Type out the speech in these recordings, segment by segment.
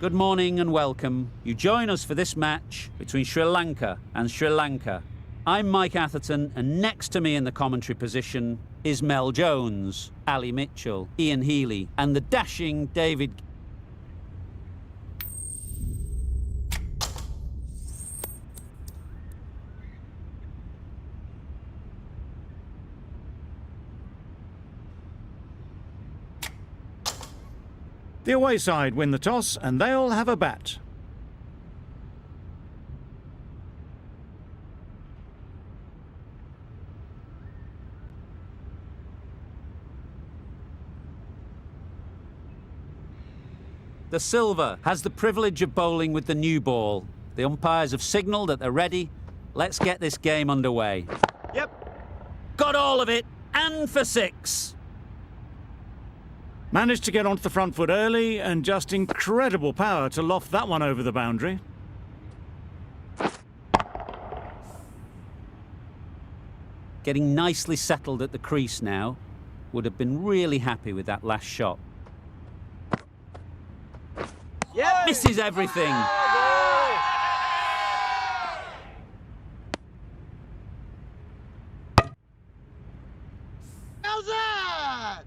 Good morning and welcome. You join us for this match between Sri Lanka and Sri Lanka. I'm Mike Atherton, and next to me in the commentary position is Mel Jones, Ali Mitchell, Ian Healy, and the dashing David. The away side win the toss and they'll have a bat. The Silver has the privilege of bowling with the new ball. The umpires have signalled that they're ready. Let's get this game underway. Yep. Got all of it, and for 6. Managed to get onto the front foot early and just incredible power to loft that one over the boundary. Getting nicely settled at the crease now. Would have been really happy with that last shot. Yep. Misses everything. How's that?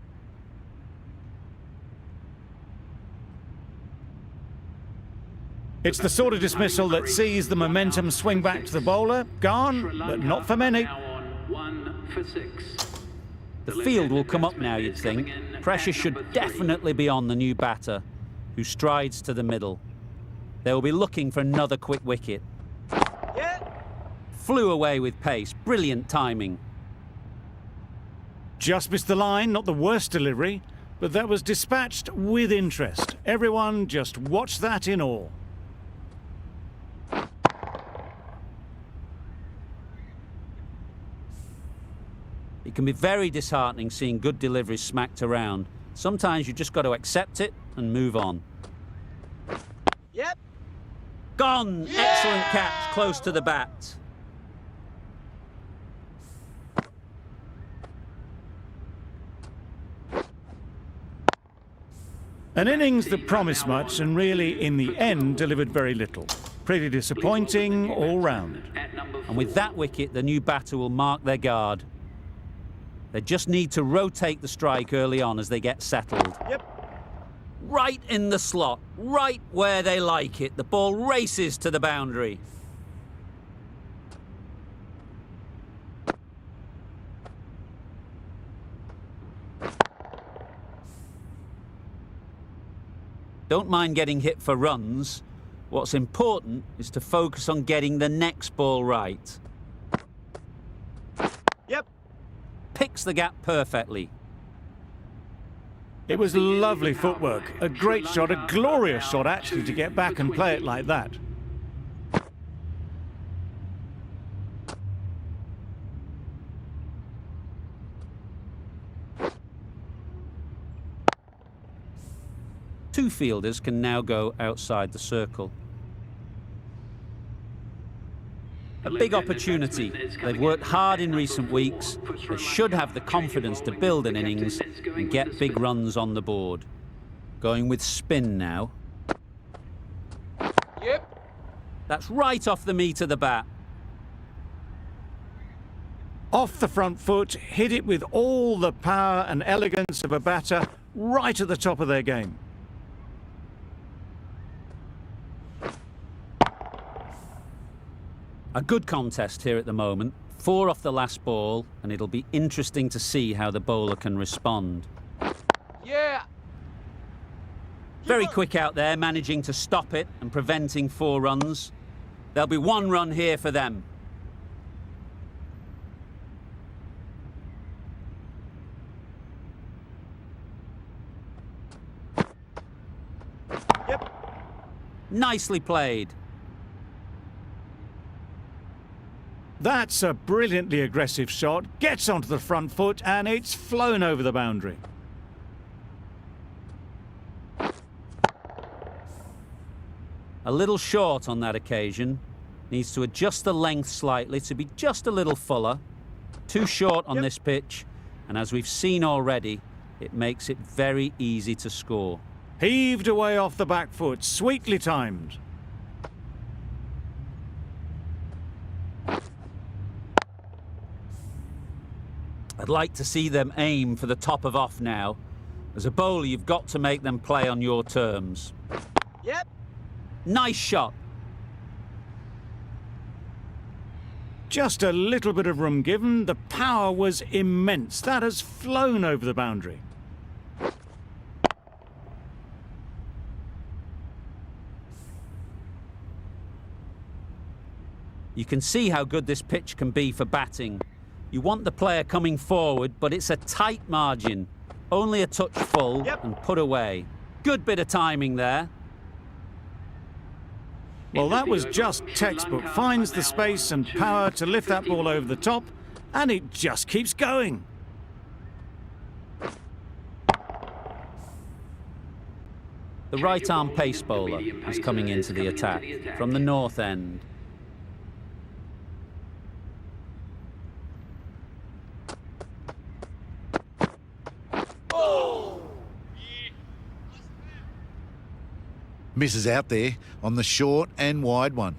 It's the sort of dismissal that sees the momentum swing back to the bowler. Gone, but not for many. The field will come up now, you'd think. Pressure should definitely be on the new batter, who strides to the middle. They will be looking for another quick wicket. Yeah. Flew away with pace. Brilliant timing. Just missed the line, not the worst delivery, but that was dispatched with interest. Everyone just watched that in awe. It can be very disheartening seeing good deliveries smacked around. Sometimes you just got to accept it and move on. Yep. Gone! Yeah! Excellent catch, close to the bat. An innings that promised much and really, in the end, delivered very little. Pretty disappointing all round. And with that wicket, the new batter will mark their guard. They just need to rotate the strike early on as they get settled. Yep. Right in the slot, right where they like it. The ball races to the boundary. Don't mind getting hit for runs. What's important is to focus on getting the next ball right. Yep. Picks the gap perfectly. It was lovely footwork, a great shot, a glorious shot actually to get back and play it like that. Two fielders can now go outside the circle. A big opportunity. They've worked hard in recent weeks. They should have the confidence to build an innings and get big runs on the board. Going with spin now. Yep. That's right off the meat of the bat. Off the front foot, hit it with all the power and elegance of a batter right at the top of their game. A good contest here at the moment. 4 off the last ball, and it'll be interesting to see how the bowler can respond. Yeah. Very quick out there, managing to stop it and preventing 4 runs. There'll be 1 run here for them. Yep. Nicely played. That's a brilliantly aggressive shot, gets onto the front foot and it's flown over the boundary. A little short on that occasion. Needs to adjust the length slightly to be just a little fuller. Too short on this pitch, and as we've seen already, it makes it very easy to score. Heaved away off the back foot, sweetly timed. I'd like to see them aim for the top of off now. As a bowler, you've got to make them play on your terms. Yep. Nice shot. Just a little bit of room given. The power was immense. That has flown over the boundary. You can see how good this pitch can be for batting. You want the player coming forward, but it's a tight margin. Only a touch full and put away. Good bit of timing there. Well, that was just textbook. Finds the space and power to lift that ball over the top, and it just keeps going. The right-arm pace bowler is coming into the attack from the north end. Misses out there on the short and wide one.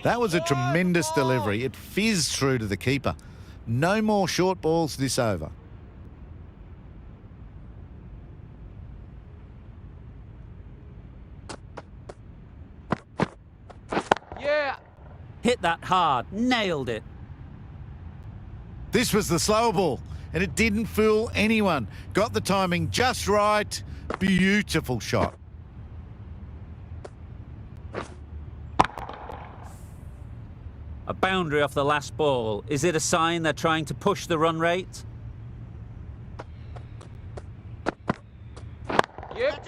That was a tremendous delivery. It fizzed through to the keeper. No more short balls this over. Yeah. Hit that hard, nailed it. This was the slower ball, and it didn't fool anyone. Got the timing just right. Beautiful shot. A boundary off the last ball. Is it a sign they're trying to push the run rate? Yep.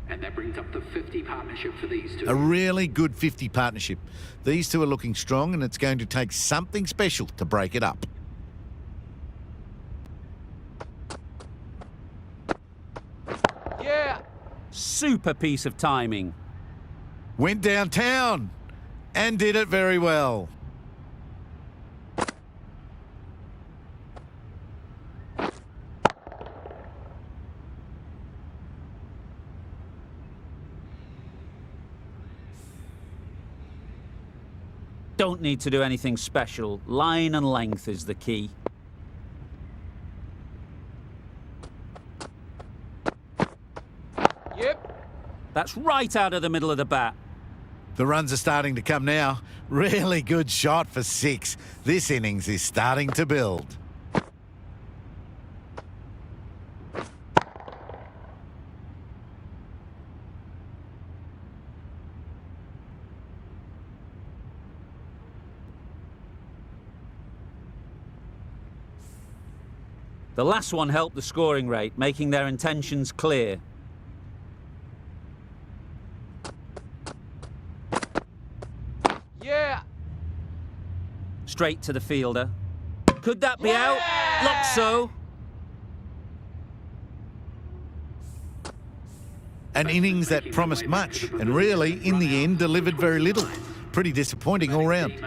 And that brings up the 50 partnership for these two. A really good 50 partnership. These two are looking strong, and it's going to take something special to break it up. Yeah. Super piece of timing. Went downtown and did it very well. Don't need to do anything special. Line and length is the key. Yep. That's right out of the middle of the bat. The runs are starting to come now. Really good shot for 6. This innings is starting to build. The last one helped the scoring rate, making their intentions clear. Yeah. Straight to the fielder. Could that be out? Looks so. An innings that promised much and really, in the end, delivered very little. Pretty disappointing all round.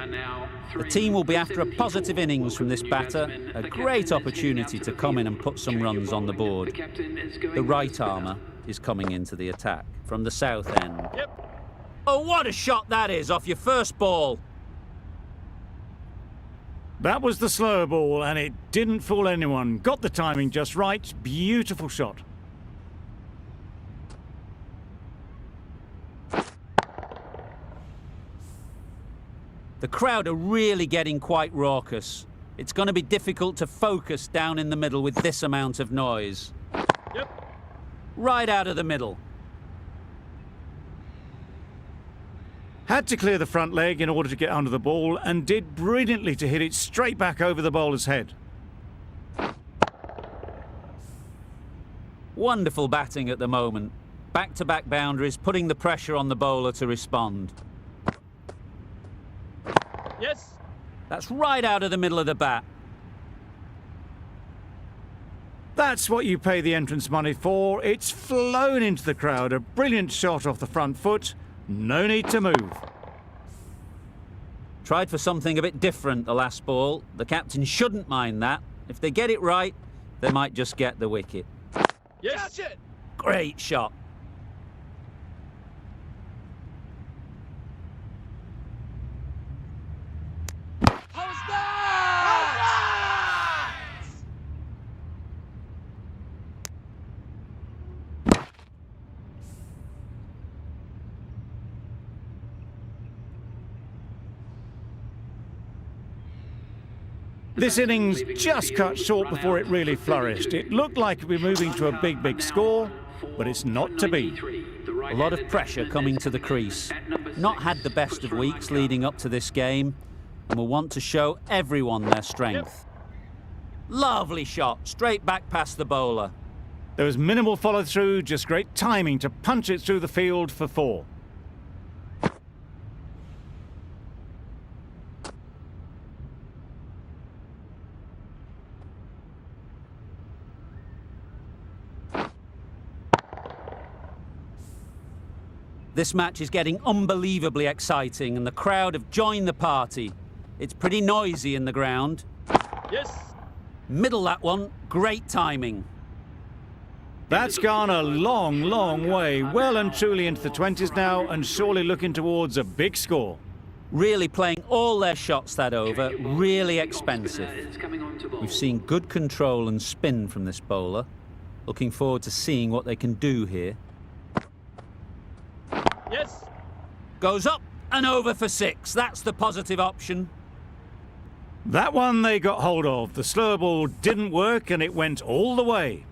The team will be after a positive innings from this batter. A great opportunity to come in and put some runs on the board. The right armour is coming into the attack from the south end. Yep. Oh, what a shot that is off your first ball. That was the slower ball, and it didn't fool anyone. Got the timing just right. Beautiful shot. The crowd are really getting quite raucous. It's going to be difficult to focus down in the middle with this amount of noise. Yep. Right out of the middle. Had to clear the front leg in order to get under the ball, and did brilliantly to hit it straight back over the bowler's head. Wonderful batting at the moment. Back-to-back boundaries, putting the pressure on the bowler to respond. Yes. That's right out of the middle of the bat. That's what you pay the entrance money for. It's flown into the crowd. A brilliant shot off the front foot. No need to move. Tried for something a bit different the last ball. The captain shouldn't mind that. If they get it right, they might just get the wicket. Yes. Catch it. Great shot. How's that? This innings just cut short before it really flourished. It looked like it'd be moving to a big score, but it's not to be. A lot of pressure coming to the crease. Not had the best of weeks leading up to this game, and will want to show everyone their strength. Lovely shot, straight back past the bowler. There was minimal follow-through, just great timing to punch it through the field for 4. This match is getting unbelievably exciting and the crowd have joined the party. It's pretty noisy in the ground. Yes. Middle that one, great timing. That's gone a long way, well and truly into the 20s now, and surely looking towards a big score. Really playing all their shots that over, really expensive. We've seen good control and spin from this bowler. Looking forward to seeing what they can do here. Yes. Goes up and over for 6. That's the positive option. That one they got hold of. The slower ball didn't work and it went all the way.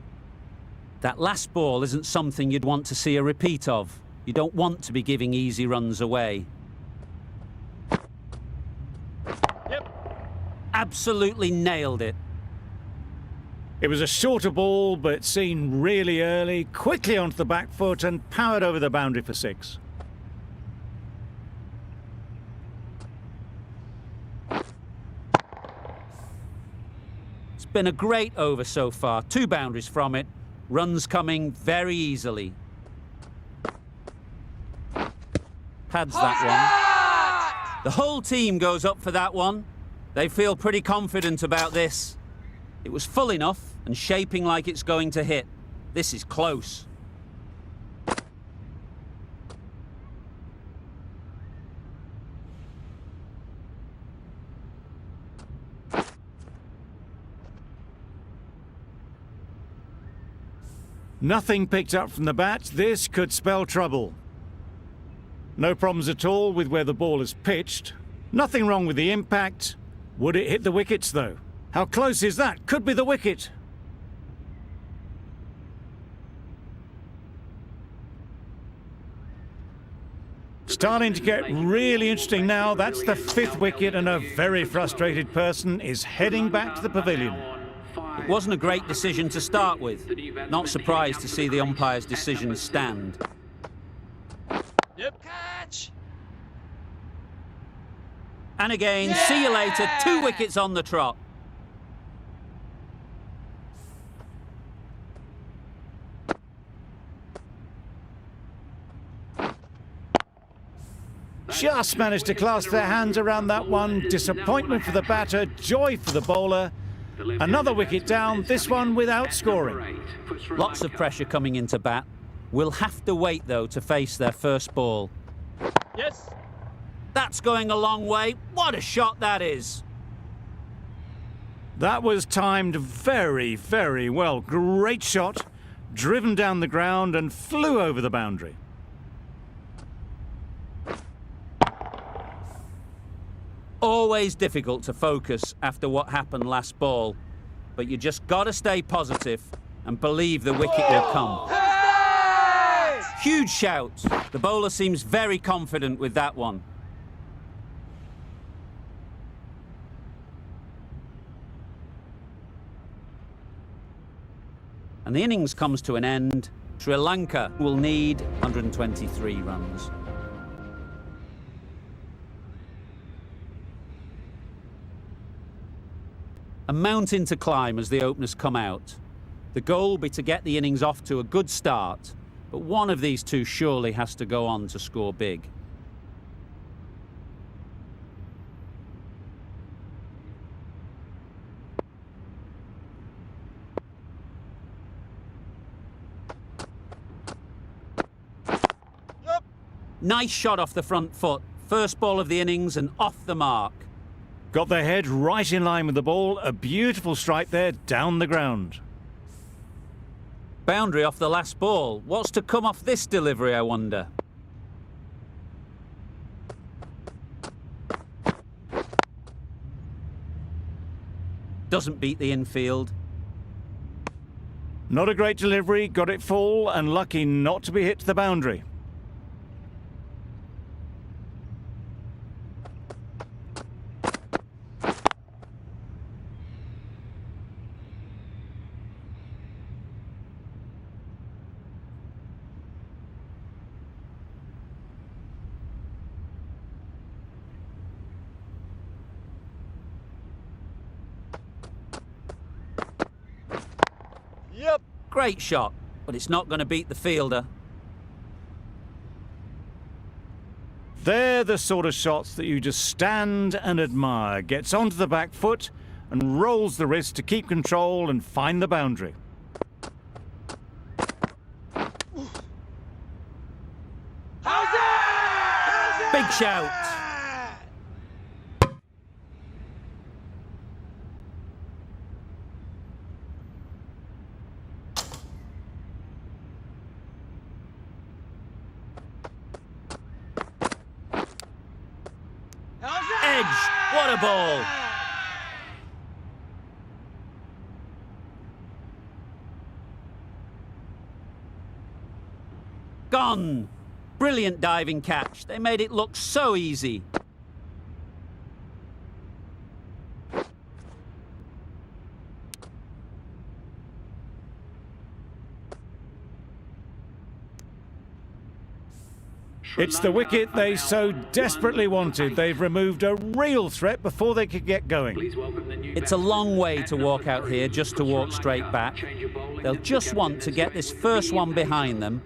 That last ball isn't something you'd want to see a repeat of. You don't want to be giving easy runs away. Yep. Absolutely nailed it. It was a shorter ball, but seen really early, quickly onto the back foot and powered over the boundary for 6. It's been a great over so far. 2 boundaries from it. Runs coming very easily. Pads that one. The whole team goes up for that one. They feel pretty confident about this. It was full enough and shaping like it's going to hit. This is close. Nothing picked up from the bat. This could spell trouble. No problems at all with where the ball is pitched. Nothing wrong with the impact. Would it hit the wickets, though? How close is that? Could be the wicket. Starting to get really interesting now. That's the 5th wicket and a very frustrated person is heading back to the pavilion. It wasn't a great decision to start with. Not surprised to see the umpire's decision stand. Yep. Catch. And again, see you later. 2 wickets on the trot. Just managed to clasp their hands around that one. Disappointment for the batter, joy for the bowler. Another wicket down, this one without scoring. Lots of pressure coming into bat. We'll have to wait, though, to face their first ball. Yes. That's going a long way. What a shot that is. That was timed very well. Great shot, driven down the ground and flew over the boundary. Always difficult to focus after what happened last ball, but you just got to stay positive and believe the wicket will come. Hey! Huge shout. The bowler seems very confident with that one. And the innings comes to an end. Sri Lanka will need 123 runs. A mountain to climb as the openers come out. The goal will be to get the innings off to a good start, but one of these two surely has to go on to score big. Yep. Nice shot off the front foot. First ball of the innings and off the mark. Got their head right in line with the ball. A beautiful strike there down the ground. Boundary off the last ball. What's to come off this delivery, I wonder? Doesn't beat the infield. Not a great delivery, got it full and lucky not to be hit to the boundary. Yep. Great shot, but it's not going to beat the fielder. They're the sort of shots that you just stand and admire. Gets onto the back foot and rolls the wrist to keep control and find the boundary. Big shout. Edge. What a ball. Gone. Brilliant diving catch. They made it look so easy. It's the wicket they so desperately wanted. They've removed a real threat before they could get going. Please welcome the new It's a long way to walk out here just to walk straight back. They'll just want to get this first one behind them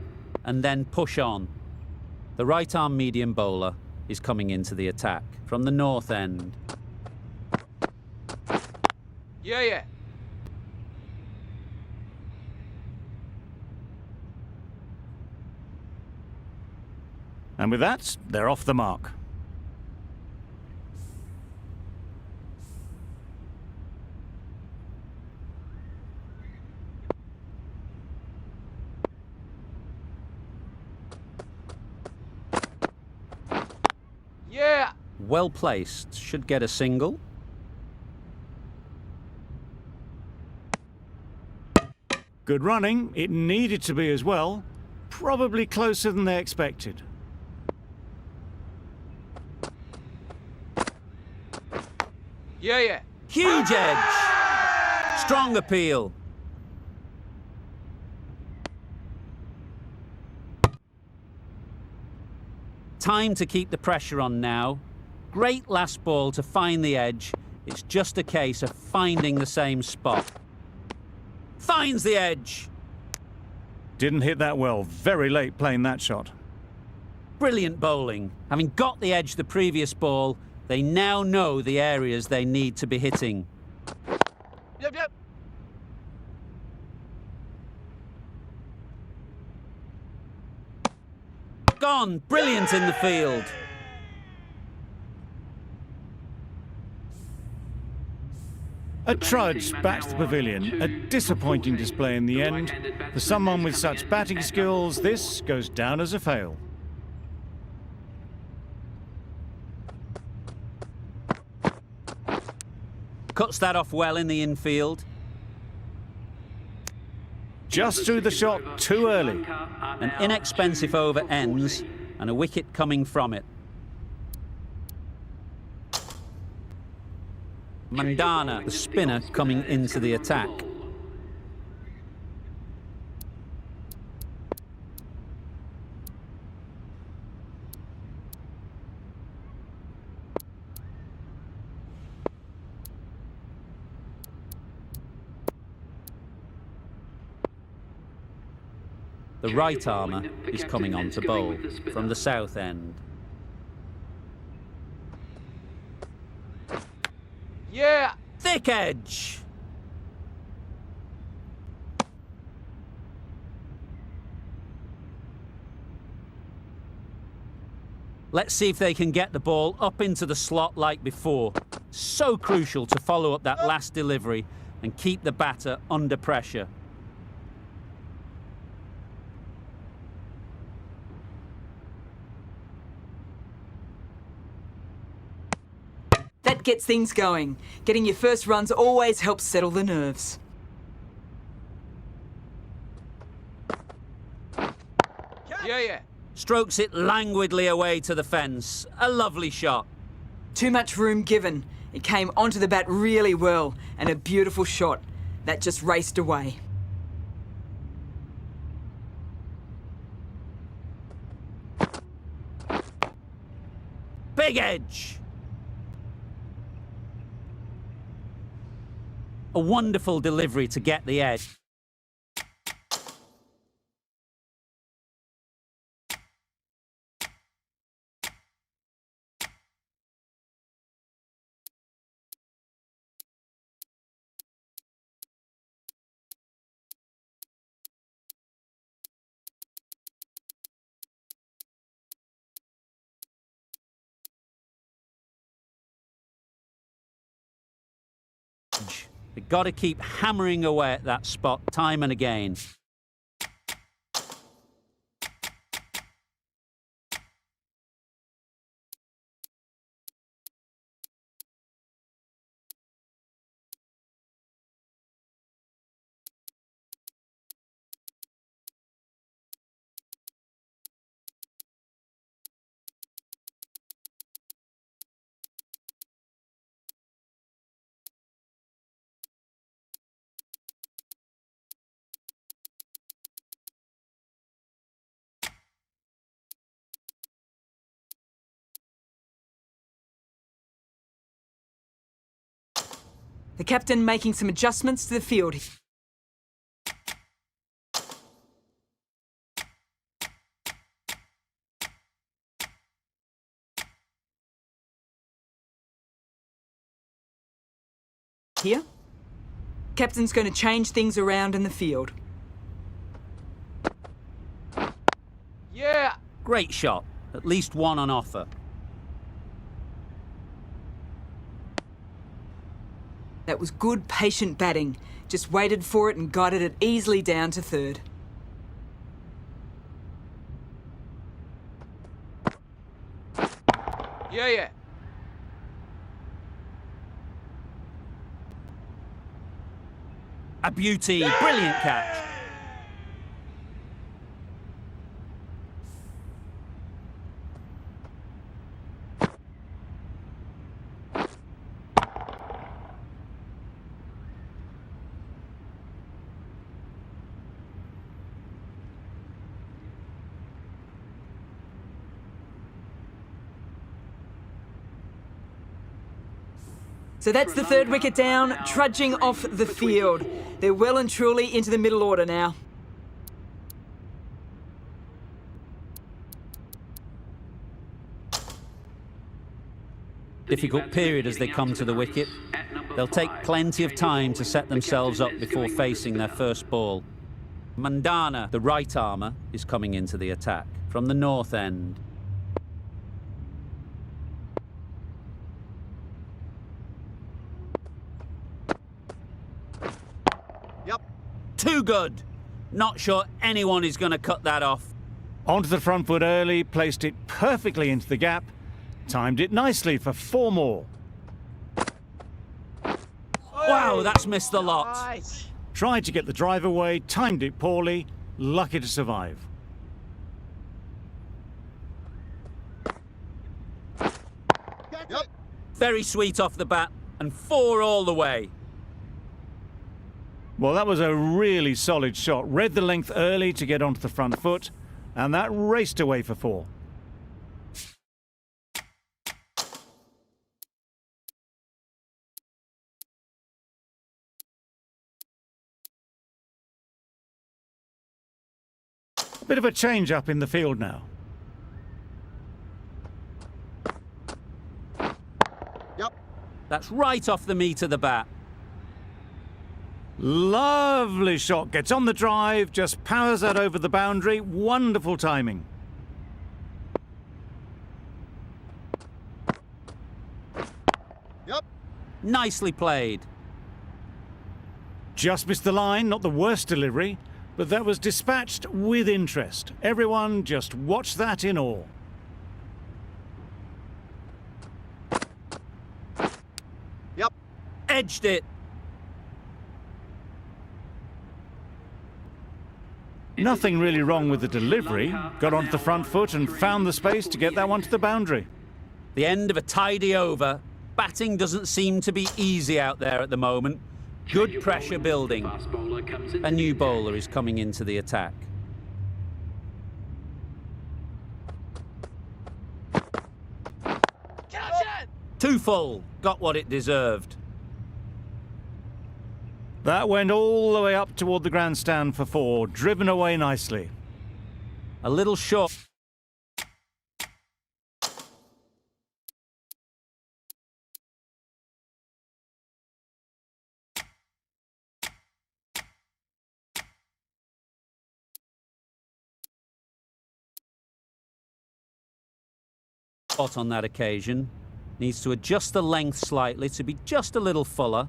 and then push on. The right-arm medium bowler is coming into the attack from the north end. Yeah. And with that, they're off the mark. Yeah. Well placed, should get a single. Good running. It needed to be as well. Probably closer than they expected. Yeah. Huge edge. Strong appeal. Time to keep the pressure on now. Great last ball to find the edge. It's just a case of finding the same spot. Finds the edge. Didn't hit that well. Very late playing that shot. Brilliant bowling. Having got the edge the previous ball, they now know the areas they need to be hitting. Yep. Gone. Brilliant in the field. A trudge back to the pavilion. A disappointing display in the end. For someone with such batting skills, this goes down as a fail. Cuts that off well in the infield. Just threw the shot too early. An inexpensive over ends and a wicket coming from it. Mandana, the spinner, coming into the attack. The right armour is coming on to bowl from the south end. Yeah. Thick edge. Let's see if they can get the ball up into the slot like before. So crucial to follow up that last delivery and keep the batter under pressure. That gets things going. Getting your first runs always helps settle the nerves. Yeah, yeah. Strokes it languidly away to the fence. A lovely shot. Too much room given. It came onto the bat really well, and a beautiful shot. That just raced away. Big edge. A wonderful delivery to get the edge. They've got to keep hammering away at that spot time and again. The captain making some adjustments to the field. Here. Captain's going to change things around in the field. Yeah. Great shot. At least one on offer. That was good, patient batting. Just waited for it and guided it easily down to third. Yeah, yeah. A beauty. Brilliant catch. So that's the third wicket down, trudging off the field. They're well and truly into the middle order now. Difficult period as they come to the wicket. They'll take plenty of time to set themselves up before facing their first ball. Mandana, the right armour, is coming into the attack from the north end. Yep. Too good. Not sure anyone is going to cut that off. Onto the front foot early, placed it perfectly into the gap, timed it nicely for 4 more. Wow, that's missed the lot. Nice. Tried to get the drive away, timed it poorly, lucky to survive. Yep. Very sweet off the bat, and 4 all the way. Well, that was a really solid shot. Read the length early to get onto the front foot, and that raced away for 4. Bit of a change up in the field now. Yep. That's right off the meat of the bat. Lovely shot. Gets on the drive, just powers that over the boundary. Wonderful timing. Yep. Nicely played. Just missed the line, not the worst delivery, but that was dispatched with interest. Everyone just watched that in awe. Yep. Edged it. Nothing really wrong with the delivery. Got onto the front foot and found the space to get that one to the boundary. The end of a tidy over. Batting doesn't seem to be easy out there at the moment. Good pressure building. A new bowler is coming into the attack. Too full. Got what it deserved. That went all the way up toward the grandstand for 4, driven away nicely. A little short. On that occasion. Needs to adjust the length slightly to be just a little fuller.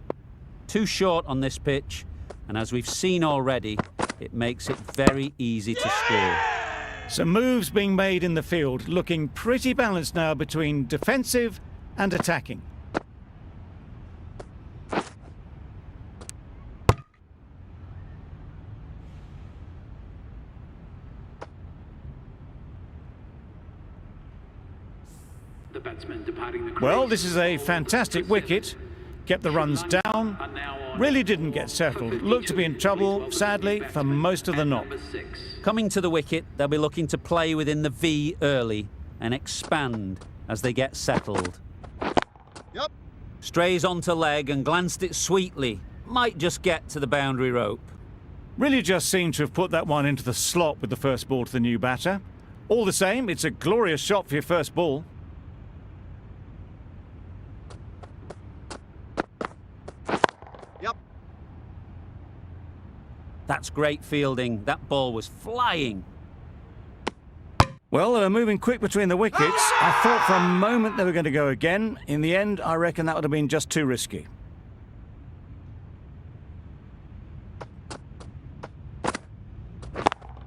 Too short on this pitch, and as we've seen already, it makes it very easy to score. Some moves being made in the field, looking pretty balanced now between defensive and attacking. The batsman departing the crease. Well, this is a fantastic wicket. Kept the runs down. Really didn't get settled. Looked to be in trouble, sadly, for most of the knock. Coming to the wicket, they'll be looking to play within the V early and expand as they get settled. Yep. Strays onto leg and glanced it sweetly. Might just get to the boundary rope. Really just seemed to have put that one into the slot with the first ball to the new batter. All the same, it's a glorious shot for your first ball. Yep. That's great fielding. That ball was flying. Well, they were moving quick between the wickets. I thought for a moment they were going to go again. In the end, I reckon that would have been just too risky.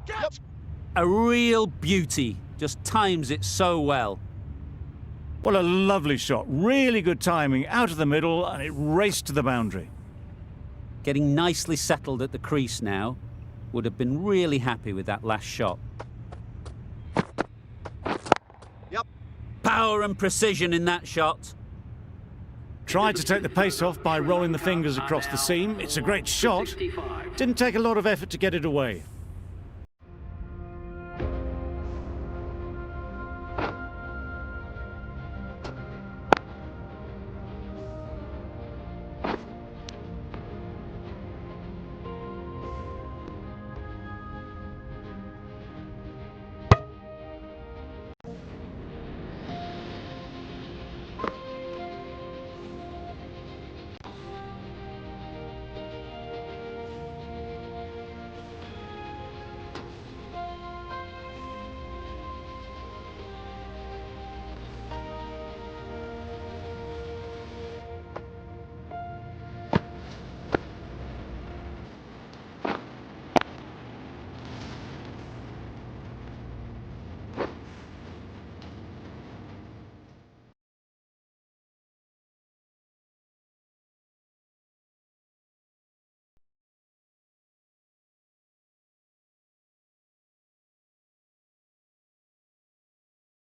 Yep. A real beauty. Just times it so well. What a lovely shot. Really good timing. Out of the middle, and it raced to the boundary. Getting nicely settled at the crease now. Would have been really happy with that last shot. Yep. Power and precision in that shot. Tried to take the pace off by rolling the fingers across the seam. It's a great shot. Didn't take a lot of effort to get it away.